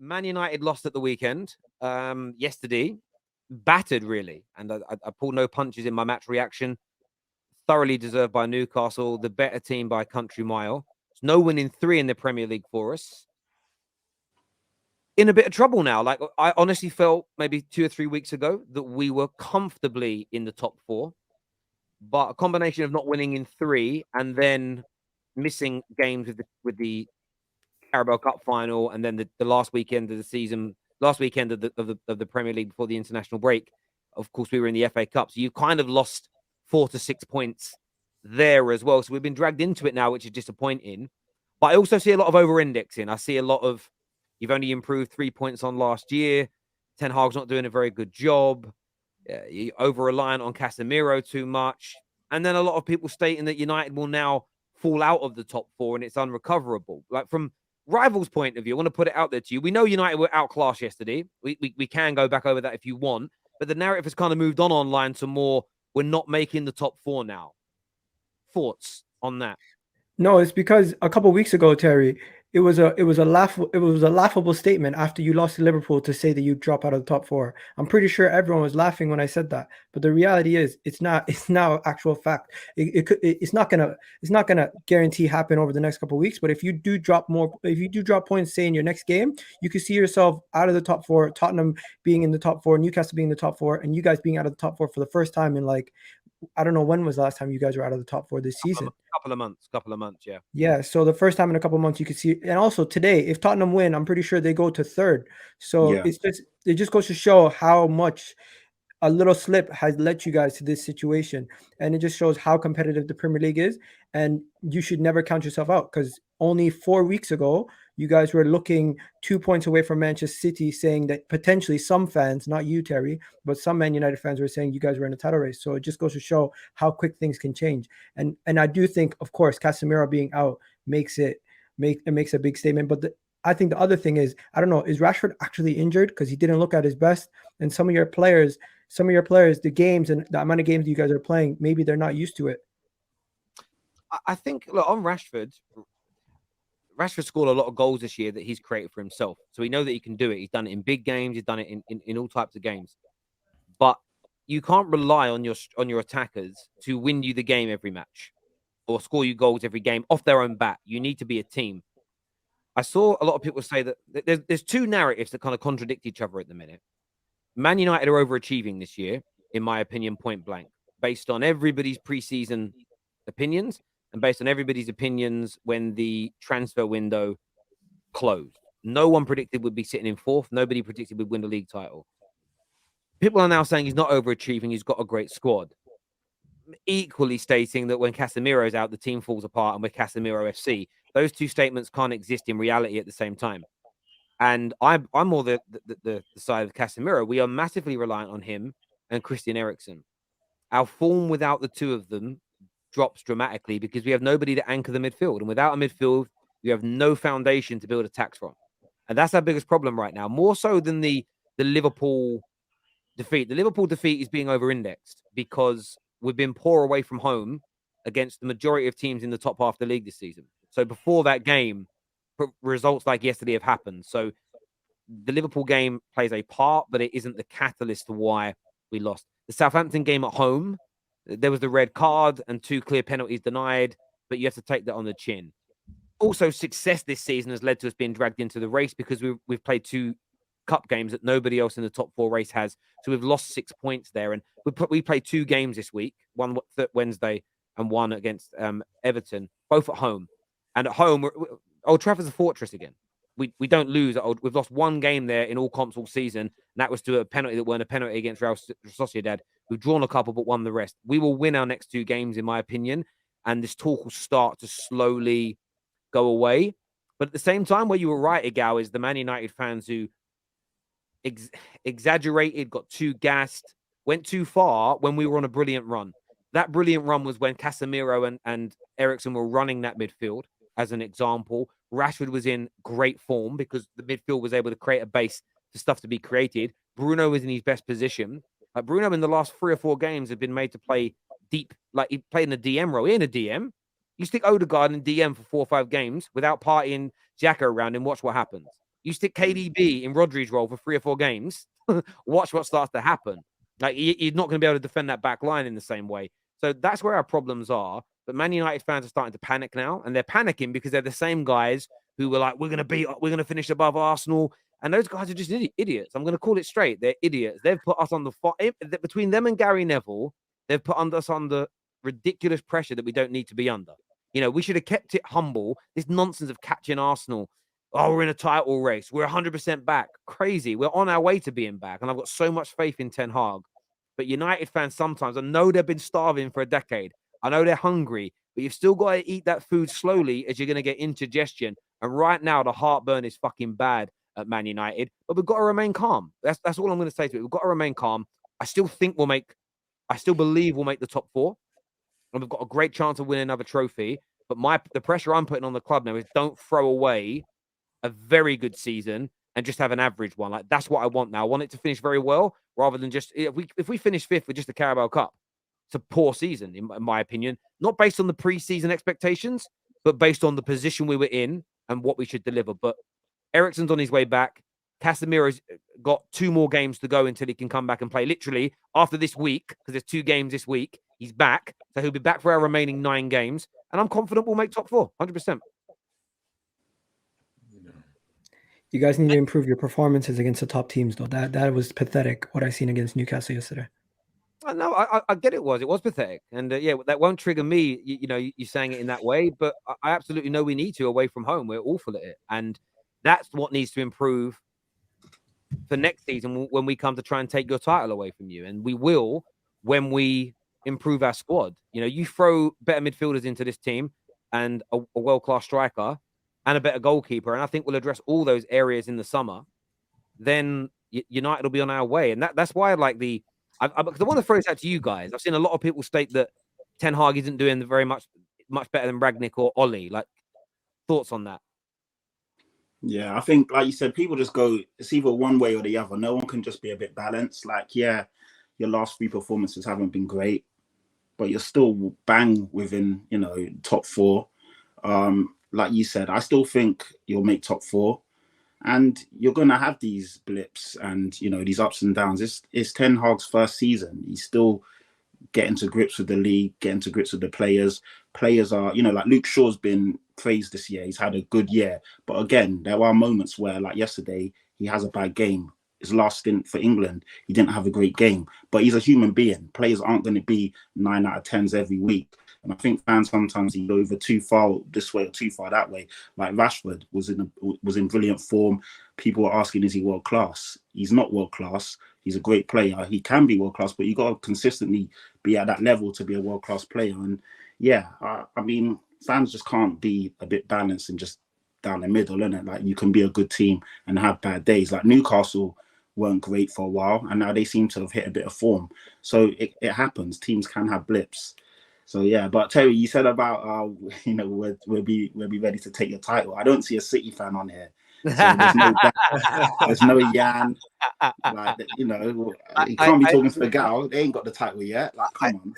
Man United lost at the weekend, yesterday, battered really, and I pulled no punches in my match reaction. Thoroughly deserved by Newcastle, the better team by a country mile. There's no winning 3 in the Premier League for us. In a bit of trouble now. Like, I honestly felt maybe 2 or 3 weeks ago that we were comfortably in the top 4, but a combination of not winning in 3 and then missing games with the Carabao Cup final, and then the last weekend of the season, last weekend of the Premier League before the international break. Of course, we were in the FA Cup, so you kind of lost 4 to 6 points there as well. So we've been dragged into it now, which is disappointing. But I also see a lot of over-indexing. I see a lot of you've only improved 3 points on last year. Ten Hag's not doing a very good job. You're over-reliant on Casemiro too much. And then a lot of people stating that United will now fall out of the top 4 and it's unrecoverable. Like, from rivals' point of view, I want to put it out there to you. We know United were outclassed yesterday. We can go back over that if you want. But the narrative has kind of moved on online to more, we're not making the top 4 now. Thoughts on that? No, it's because a couple of weeks ago, Terry, it was a laughable statement after you lost to Liverpool to say that you drop out of the top 4. I'm pretty sure everyone was laughing when I said that, but the reality is it's not. It's now actual fact. It's not gonna guarantee happen over the next couple of weeks. But if you do drop points, say in your next game, you could see yourself out of the top 4. Tottenham being in the top 4, Newcastle being in the top 4, and you guys being out of the top 4 for the first time in, like, I don't know when was the last time you guys were out of the top 4 this season. Couple of months, yeah. Yeah, so the first time in a couple of months you could see, and also today, if Tottenham win, I'm pretty sure they go to third. So Yeah. it just goes to show how much a little slip has led you guys to this situation, and it just shows how competitive the Premier League is, and you should never count yourself out, because only 4 weeks ago you guys were looking 2 points away from Manchester City, saying that potentially some fans, not you, Terry, but some Man United fans were saying you guys were in a title race. So it just goes to show how quick things can change. And I do think, of course, Casemiro being out makes a big statement. But I think the other thing is, I don't know, is Rashford actually injured because he didn't look at his best? And some of your players, the games and the amount of games you guys are playing, maybe they're not used to it. I think, look, on Rashford scored a lot of goals this year that he's created for himself. So we know that he can do it. He's done it in big games. He's done it in all types of games. But you can't rely on your attackers to win you the game every match or score you goals every game off their own bat. You need to be a team. I saw a lot of people say that there's 2 narratives that kind of contradict each other at the minute. Man United are overachieving this year, in my opinion, point blank, based on everybody's preseason opinions and based on everybody's opinions when the transfer window closed. No one predicted we'd be sitting in 4th. Nobody predicted we'd win the league title. People are now saying he's not overachieving. He's got a great squad. Equally stating that when Casemiro's out, the team falls apart and we're Casemiro FC. Those 2 statements can't exist in reality at the same time. And I'm more the side of Casemiro. We are massively reliant on him and Christian Eriksen. Our form without the 2 of them drops dramatically because we have nobody to anchor the midfield. And without a midfield, you have no foundation to build attacks from. And that's our biggest problem right now, more so than the Liverpool defeat. The Liverpool defeat is being over-indexed because we've been poor away from home against the majority of teams in the top half of the league this season. So before that game, results like yesterday have happened. So the Liverpool game plays a part, but it isn't the catalyst to why we lost. The Southampton game at home, there was the red card and 2 clear penalties denied, but you have to take that on the chin. Also, success this season has led to us being dragged into the race because we've played 2 cup games that nobody else in the top 4 race has. So we've lost 6 points there. And we played 2 games this week, one Wednesday and one against Everton, both at home. And at home, Old Trafford's a fortress again. We don't lose. We've lost 1 game there in all comps all season, and that was to a penalty that weren't a penalty against Real Sociedad. We've drawn a couple, but won the rest. We will win our next 2 games, in my opinion, and this talk will start to slowly go away. But at the same time, where you were right, Igao, is the Man United fans who exaggerated, got too gassed, went too far when we were on a brilliant run. That brilliant run was when Casemiro and Eriksen were running that midfield, as an example. Rashford was in great form because the midfield was able to create a base for stuff to be created. Bruno was in his best position. Bruno in the last 3 or 4 games had been made to play deep, like he played in a DM role. In a DM, you stick Odegaard in DM for 4 or 5 games without partying Xhaka around and watch what happens. You stick KDB in Rodri's role for 3 or 4 games, watch what starts to happen. Like, you're not going to be able to defend that back line in the same way. So that's where our problems are. But Man United fans are starting to panic now, and they're panicking because they're the same guys who were like, we're going to finish above Arsenal. And those guys are just idiots. I'm going to call it straight. They're idiots. They've put us on between them and Gary Neville, they've put us under ridiculous pressure that we don't need to be under. You know, we should have kept it humble. This nonsense of catching Arsenal. Oh, we're in a title race. We're 100% back. Crazy. We're on our way to being back. And I've got so much faith in Ten Hag. But United fans sometimes, I know they've been starving for a decade. I know they're hungry, but you've still got to eat that food slowly as you're going to get indigestion. And right now, the heartburn is fucking bad at Man United. But we've got to remain calm. That's all I'm going to say to it. We've got to remain calm. I still believe we'll make the top 4. And we've got a great chance of winning another trophy. But the pressure I'm putting on the club now is don't throw away a very good season and just have an average one. Like, that's what I want now. I want it to finish very well rather than just if we finish 5th with just the Carabao Cup. It's a poor season, in my opinion. Not based on the pre-season expectations, but based on the position we were in and what we should deliver. But Eriksen's on his way back. Casemiro's got 2 more games to go until he can come back and play. Literally, after this week, because there's 2 games this week, he's back. So he'll be back for our remaining 9 games. And I'm confident we'll make top 4, 100%. You guys need to improve your performances against the top teams, though. That was pathetic, what I seen against Newcastle yesterday. No, I get it was pathetic. And yeah, that won't trigger me, you saying it in that way. But I absolutely know we need to away from home. We're awful at it. And that's what needs to improve for next season when we come to try and take your title away from you. And we will when we improve our squad. You throw better midfielders into this team and a world-class striker and a better goalkeeper, and I think we'll address all those areas in the summer, then United will be on our way. And that's why I like because I want to throw this out to you guys. I've seen a lot of people state that Ten Hag isn't doing very much better than Ragnick or Ollie. Like, thoughts on that? Yeah, I think, like you said, people just go, it's either one way or the other. No one can just be a bit balanced. Like, yeah, your last 3 performances haven't been great, but you're still bang within, top 4. Like you said, I still think you'll make top 4. And you're going to have these blips and, these ups and downs. It's Ten Hag's first season. He's still getting to grips with the league, getting to grips with the players. Players are, like Luke Shaw's been praised this year. He's had a good year. But again, there are moments where, like yesterday, he has a bad game. His last stint for England, he didn't have a great game. But he's a human being. Players aren't going to be 9 out of 10s every week. And I think fans sometimes go over too far this way or too far that way. Like Rashford was in brilliant form. People are asking, is he world class? He's not world class. He's a great player. He can be world class, but you got to consistently be at that level to be a world class player. And yeah, I mean, fans just can't be a bit balanced and just down the middle, innit? Like, you can be a good team and have bad days. Like Newcastle weren't great for a while, and now they seem to have hit a bit of form. So it happens. Teams can have blips. So yeah, but Terry, you said about we'll be ready to take your title. I don't see a City fan on here. So there's no Jan. Like, he can't be talking to the gal. They ain't got the title yet. Like, come on.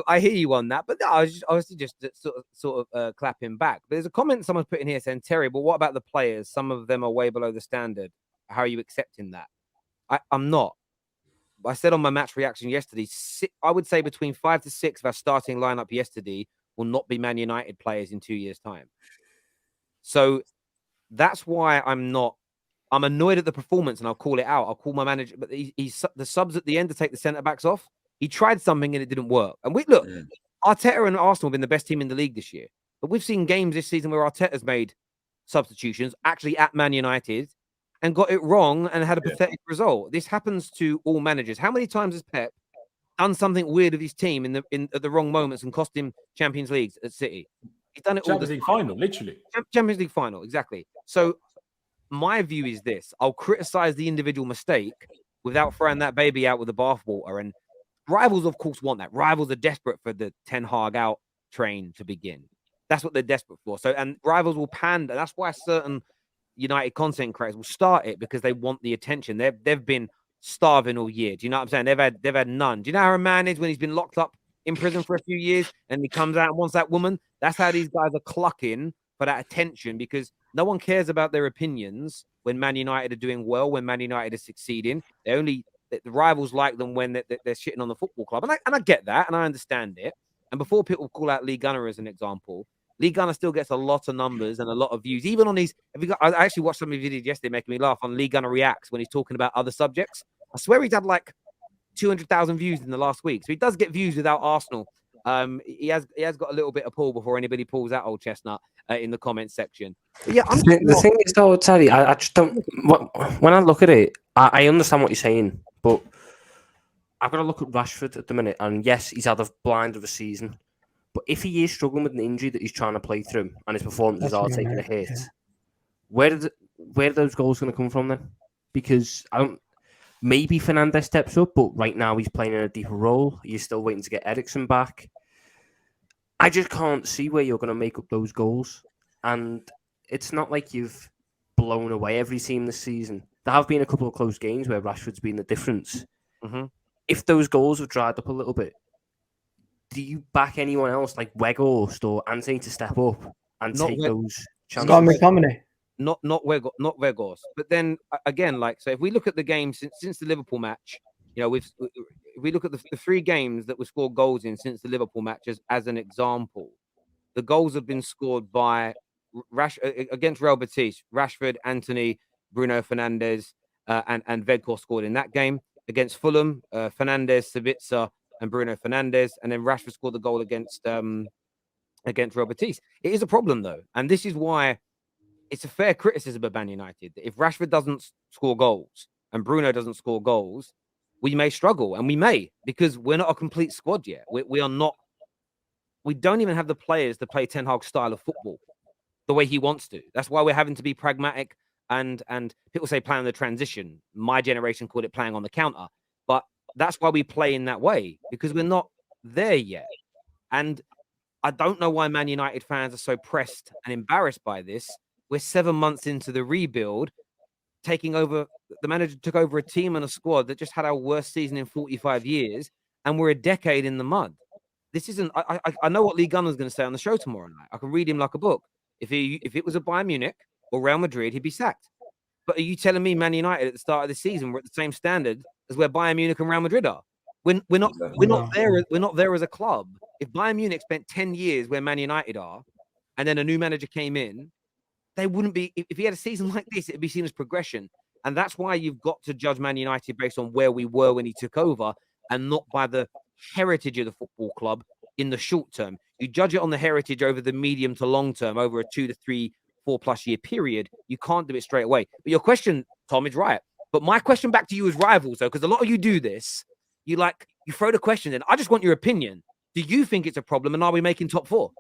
I hear you on that. But no, I was just sort of clapping back. There's a comment someone's put in here saying, Terry, but what about the players? Some of them are way below the standard. How are you accepting that? I'm not. I said on my match reaction yesterday, I would say between 5 to 6 of our starting lineup yesterday will not be Man United players in 2 years' time. So that's why I'm annoyed at the performance, and I'll call it out. I'll call my manager, but he's the subs at the end to take the centre backs off. He tried something and it didn't work. And Arteta and Arsenal have been the best team in the league this year. But we've seen games this season where Arteta's made substitutions, actually at Man United, and got it wrong and had a pathetic result. This happens to all managers. How many times has Pep done something weird with his team at the wrong moments and cost him Champions Leagues at City? He's done it all. Champions League final, literally. Champions League final, exactly. So my view is this: I'll criticize the individual mistake without throwing that baby out with the bathwater. And rivals, of course, want that. Rivals are desperate for the Ten Hag out train to begin. That's what they're desperate for. So, and rivals will pander. That's why certain United content creators will start it, because they want the attention. They've been starving all year. Do you know what I'm saying? They've had none. Do you know how a man is when he's been locked up in prison for a few years and he comes out and wants that woman? That's how these guys are clucking for that attention, because no one cares about their opinions when Man United are doing well, when Man United is succeeding. The rivals like them when they're shitting on the football club. And I get that, and I understand it. And before people call out Lee Gunner as an example, Lee Gunner still gets a lot of numbers and a lot of views, even on these. I actually watched some of his videos yesterday, making me laugh, on Lee Gunner Reacts when he's talking about other subjects. I swear he's had like 200,000 views in the last week. So he does get views without Arsenal. He has got a little bit of pull before anybody pulls that old chestnut in the comments section. But yeah, the thing is though, Terry, I just don't. When I look at it, I understand what you're saying, but I've got to look at Rashford at the minute. And yes, he's had a blind of a season, but if he is struggling with an injury that he's trying to play through, and his performances are taking a hit, where are those goals going to come from then? Because maybe Fernandes steps up, but right now he's playing in a deeper role. You're still waiting to get Eriksen back. I just can't see where you're going to make up those goals. And it's not like you've blown away every team this season. There have been a couple of close games where Rashford's been the difference. Mm-hmm. If those goals have dried up a little bit, do you back anyone else like Weghorst or Anthony to step up and take those chances? Scott McTominay. Not Weghorst. But then again, like, so if we look at the game since the Liverpool match, you know, if we look at the 3 games that were scored goals in since the Liverpool match as an example, the goals have been scored by against Real Betis, Rashford, Anthony, Bruno Fernandes, and Weghorst scored in that game. Against Fulham, Fernandes, Savitzer, and Bruno Fernandes, and then Rashford scored the goal against Real Betis. It is a problem though, and this is why it's a fair criticism of Man United. If Rashford doesn't score goals and Bruno doesn't score goals, we may struggle, and we may, because we're not a complete squad yet. We are not. We don't even have the players to play Ten Hag's style of football the way he wants to. That's why we're having to be pragmatic. And people say playing on the transition. My generation called it playing on the counter. But that's why we play in that way, because we're not there yet. And I don't know why Man United fans are so pressed and embarrassed by this. We're 7 months into the rebuild, taking over. The manager took over a team and a squad that just had our worst season in 45 years, and we're a decade in the mud. This isn't. I know what Lee Gunner's going to say on the show tomorrow night. I can read him like a book. If it was a Bayern Munich or Real Madrid, he'd be sacked. But are you telling me Man United at the start of the season we're at the same standard as where Bayern Munich and Real Madrid are? We're not there. We're not there as a club. If Bayern Munich spent 10 years where Man United are, and then a new manager came in, they wouldn't be. If he had a season like this, it'd be seen as progression. And that's why you've got to judge Man United based on where we were when he took over, and not by the heritage of the football club in the short term. You judge it on the heritage over the medium to long term, over a 2 to 3, 4+ year period. You can't do it straight away. But your question, Tom, is right. But my question back to you as rivals, though, because a lot of you do this, you throw the question in. I just want your opinion. Do you think it's a problem, and are we making top 4?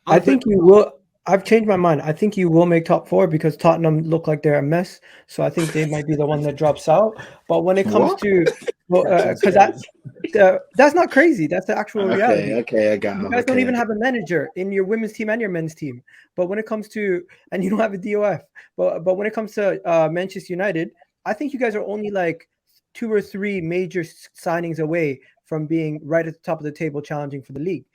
I think you will. I've changed my mind. I think you will make top 4 because Tottenham look like they're a mess. So I think they might be the one that drops out. But when it comes to, because that's not crazy. That's the actual reality. Okay, I got it. You guys don't even have a manager in your women's team and your men's team. But when it comes to, and you don't have a DOF. But when it comes to Manchester United, I think you guys are only like 2 or 3 major signings away from being right at the top of the table, challenging for the league,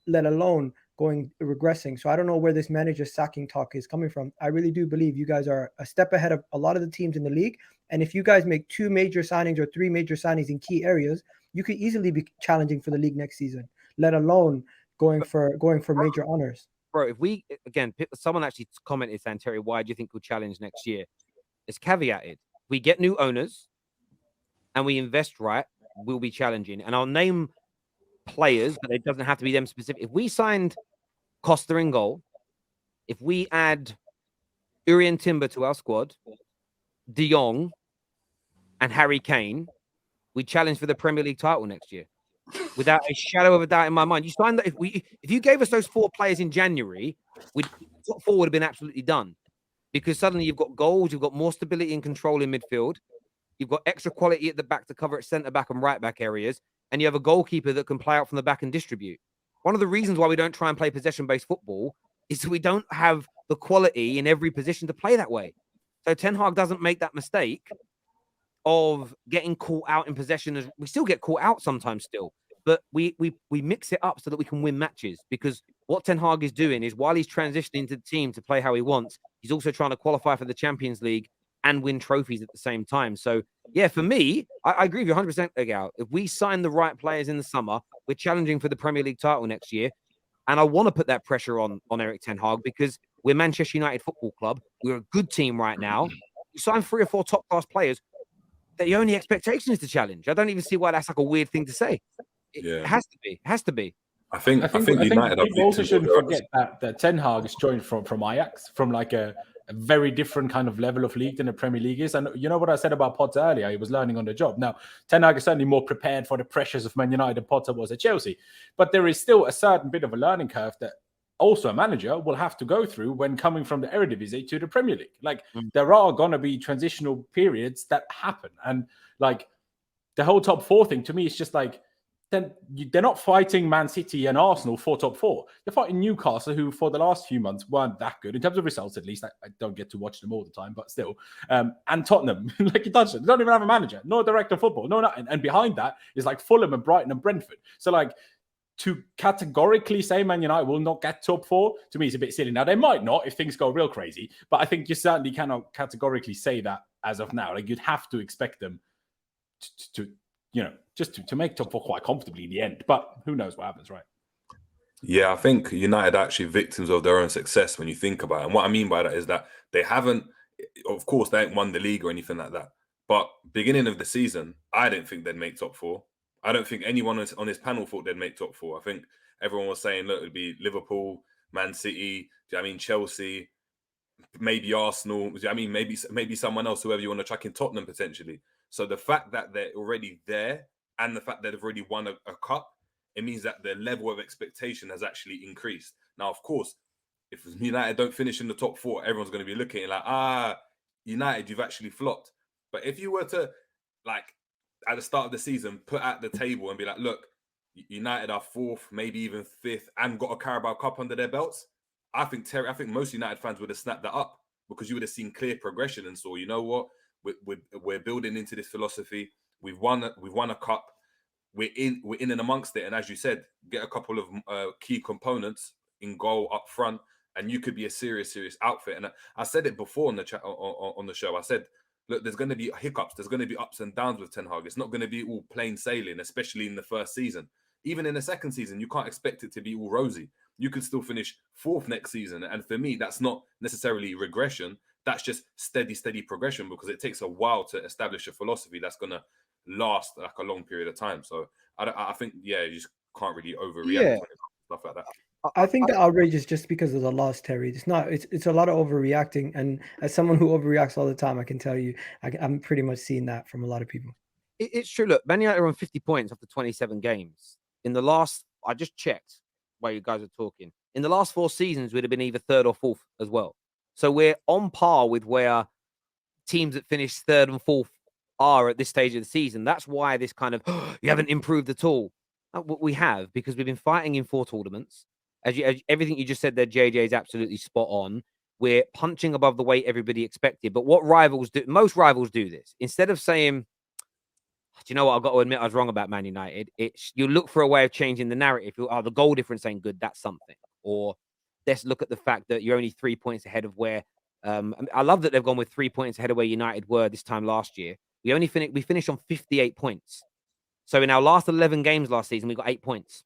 let alone regressing. So I don't know where this manager sacking talk is coming from. I really do believe you guys are a step ahead of a lot of the teams in the league. And if you guys make 2 major signings or 3 major signings in key areas, you could easily be challenging for the league next season, let alone going for major honors. Bro, if we, again, someone actually commented saying, Terry, why do you think we'll challenge next year? It's caveated. We get new owners and we invest right, we'll be challenging. And I'll name players, but it doesn't have to be them specific. If we signed Costa in goal, if we add Urian Timber to our squad, De Jong and Harry Kane, we challenge for the Premier League title next year, without a shadow of a doubt in my mind. You signed that. If you gave us those 4 players in January, top 4 would have been absolutely done, because suddenly you've got goals, you've got more stability and control in midfield, you've got extra quality at the back to cover at centre back and right back areas, and you have a goalkeeper that can play out from the back and distribute. One of the reasons why we don't try and play possession-based football is that we don't have the quality in every position to play that way. So Ten Hag doesn't make that mistake of getting caught out in possession. As we still get caught out sometimes still. but we mix it up so that we can win matches. Because what Ten Hag is doing is, while he's transitioning to the team to play how he wants, he's also trying to qualify for the Champions League and win trophies at the same time. So yeah, for me, I agree with you 100%, Egal. If we sign the right players in the summer, we're challenging for the Premier League title next year. And I want to put that pressure on Eric Ten Hag, because we're Manchester United Football Club. We're a good team right now. You sign 3 or 4 top-class players, the only expectation is to challenge. I don't even see why that's like a weird thing to say. It has to be. It has to be. I think United people also shouldn't forget that Ten Hag is joined from Ajax, from like a very different kind of level of league than the Premier League is. And you know what I said about Potter earlier? He was learning on the job. Now, Ten Hag is certainly more prepared for the pressures of Man United than Potter was at Chelsea. But there is still a certain bit of a learning curve that also a manager will have to go through when coming from the Eredivisie to the Premier League. Like, there are going to be transitional periods that happen. And like the whole top 4 thing, to me, is just like, then they're not fighting Man City and Arsenal for top 4. They're fighting Newcastle, who for the last few months weren't that good in terms of results. At least I don't get to watch them all the time, but still. And Tottenham, like you touched it, they don't even have a manager, no director of football, no nothing. And behind that is like Fulham and Brighton and Brentford. So like, to categorically say Man United will not get top 4, to me, is a bit silly. Now, they might not if things go real crazy, but I think you certainly cannot categorically say that as of now. Like, you'd have to expect them to make top 4 quite comfortably in the end. But who knows what happens, right? Yeah, I think United are actually victims of their own success when you think about it. And what I mean by that is that they haven't, of course, they haven't won the league or anything like that. But beginning of the season, I didn't think they'd make top 4. I don't think anyone on this panel thought they'd make top 4. I think everyone was saying, look, it'd be Liverpool, Man City, Chelsea, maybe Arsenal, maybe someone else, whoever you want to track in, Tottenham potentially. So the fact that they're already there and the fact that they've already won a cup, it means that the level of expectation has actually increased. Now, of course, if United don't finish in the top 4, everyone's going to be looking like, United, you've actually flopped. But if you were to, like, at the start of the season, put at the table and be like, look, United are 4th, maybe even 5th, and got a Carabao Cup under their belts, I think most United fans would have snapped that up, because you would have seen clear progression and saw, you know what, we're building into this philosophy. We've won a cup. We're in and amongst it. And as you said, get a couple of key components in goal up front, and you could be a serious outfit. And I said it before on the chat on the show. I said, look, there's going to be hiccups. There's going to be ups and downs with Ten Hag. It's not going to be all plain sailing, especially in the first season. Even in the second season, you can't expect it to be all rosy. You could still finish 4th next season. And for me, that's not necessarily regression. That's just steady progression, because it takes a while to establish a philosophy that's going to last like a long period of time. So I think, you just can't really overreact to stuff like that. I think the outrage is just because of the loss, Terry. It's not. It's a lot of overreacting, and as someone who overreacts all the time, I can tell you, I'm pretty much seeing that from a lot of people. It's true. Look, Man United are on 50 points after 27 games. In the last, I just checked while you guys are talking. In the last 4 seasons, we'd have been either 3rd or 4th as well. So we're on par with where teams that finish 3rd and 4th are at this stage of the season. That's why this kind of you haven't improved at all. We have, because we've been fighting in 4 tournaments. As everything you just said there, JJ, is absolutely spot on. We're punching above the weight everybody expected. But what rivals do, most rivals do this. Instead of saying, do you know what, I've got to admit I was wrong about Man United, you look for a way of changing the narrative. The goal difference ain't good, that's something. Or let's look at the fact that you're only 3 points ahead of where I love that they've gone with 3 points ahead of where United were this time last year. We finished on 58 points. So in our last 11 games last season, we got 8 points.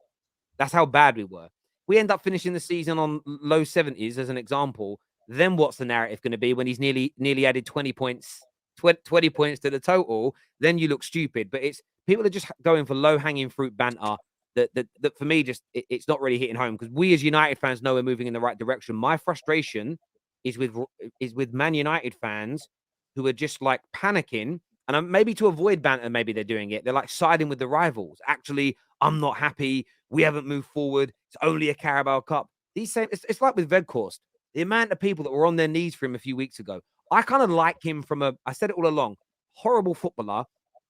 That's how bad we were. We end up finishing the season on low 70s as an example. Then what's the narrative going to be when he's nearly added 20 points, 20 points to the total? Then you look stupid. But it's people are just going for low hanging fruit banter that for me it's not really hitting home, because we as United fans know we're moving in the right direction. My frustration is with Man United fans who are just like panicking, and maybe to avoid banter, maybe they're doing it. They're like siding with the rivals. Actually, I'm not happy. We haven't moved forward. It's only a Carabao Cup. It's like with Vedkhorst. The amount of people that were on their knees for him a few weeks ago. I kind of like him I said it all along, horrible footballer,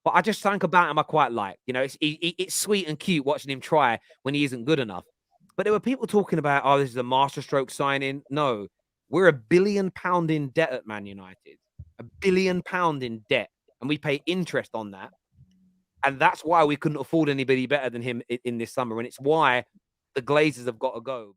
but I just think about him I quite like. You know, it's sweet and cute watching him try when he isn't good enough. But there were people talking about, this is a masterstroke signing. No, we're £1 billion in debt at Man United. £1 billion in debt. And we pay interest on that. And that's why we couldn't afford anybody better than him in this summer. And it's why the Glazers have got to go.